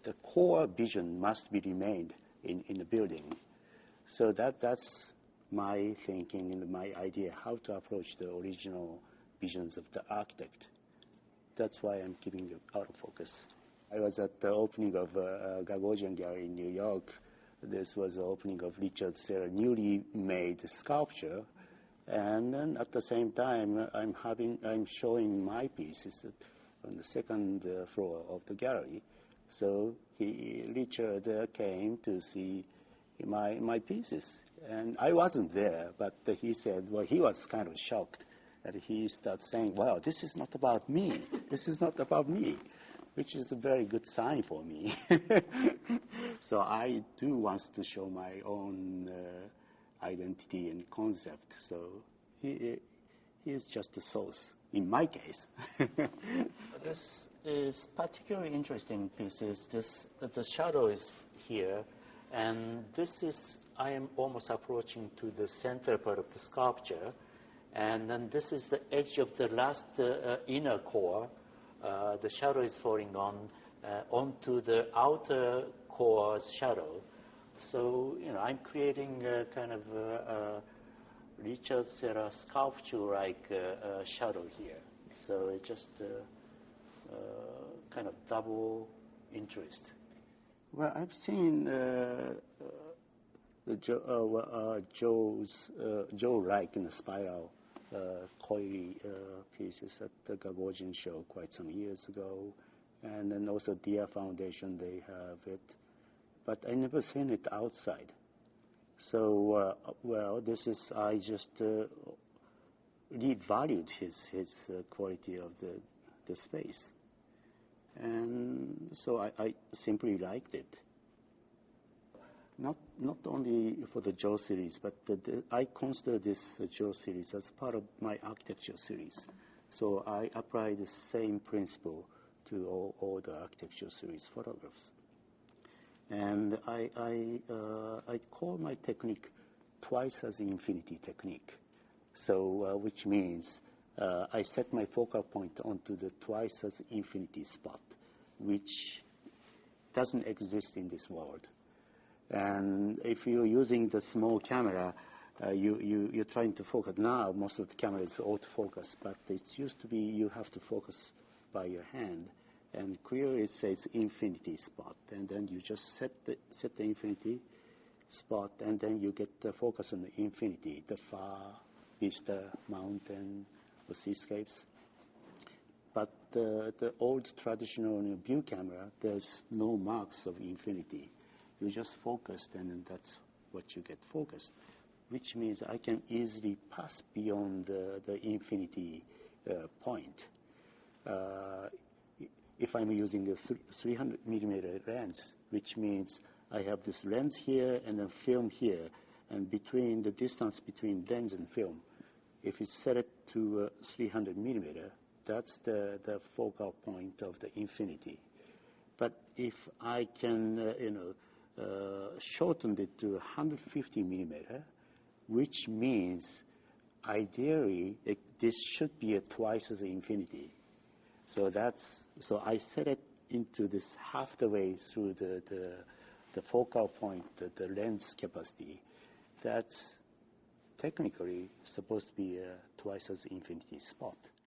the core vision must be remained in the building. So that's my thinking and my idea how to approach the original visions of the architect. That's why I'm keeping it out of focus. I was at the opening of Gagosian Gallery in New York. This was the opening of Richard Serra newly made sculpture. And then at the same time, I'm showing my pieces on the second floor of the gallery. So Richard came to see my pieces. And I wasn't there, but he said, well, he was kind of shocked. And he started saying, well, this is not about me. This is not about me, which is a very good sign for me. So I do want to show my own identity and concept. So he is just a source, in my case. This is particularly interesting pieces. The shadow is here, and I am almost approaching to the center part of the sculpture. And then this is the edge of the last inner core. The shadow is falling onto the outer core's shadow. So, I'm creating a kind of Richard Serra sculpture-like shadow here. So it's just kind of double interest. Well, I've seen Joe Reich in the spiral coily pieces at the Gagosian show quite some years ago. And then also Dia Foundation, they have it. But I never seen it outside. So, I just revalued his quality of the space. And so I simply liked it. Not only for the Joe series, but I consider this Joe series as part of my architecture series. So I apply the same principle to all the architecture series photographs. And I call my technique twice as infinity technique. So which means I set my focal point onto the twice as infinity spot, which doesn't exist in this world. And if you're using the small camera, you're trying to focus. Now most of the camera is autofocus, but it used to be you have to focus by your hand. And clearly it says infinity spot, and then you just set the infinity spot, and then you get the focus on the infinity, the far vista, mountain, or seascapes. But the old traditional view camera, there's no marks of infinity. You just focused, and that's what you get focused, which means I can easily pass beyond the infinity point. If I'm using a 300 millimeter lens, which means I have this lens here and then film here, and between the distance between lens and film, if it's set it to 300 millimeter, that's the focal point of the infinity. But if I can, shorten it to 150 millimeter, which means ideally this should be twice as infinity. So I set it into this half the way through the focal point, the lens capacity. That's technically supposed to be a twice as infinity spot.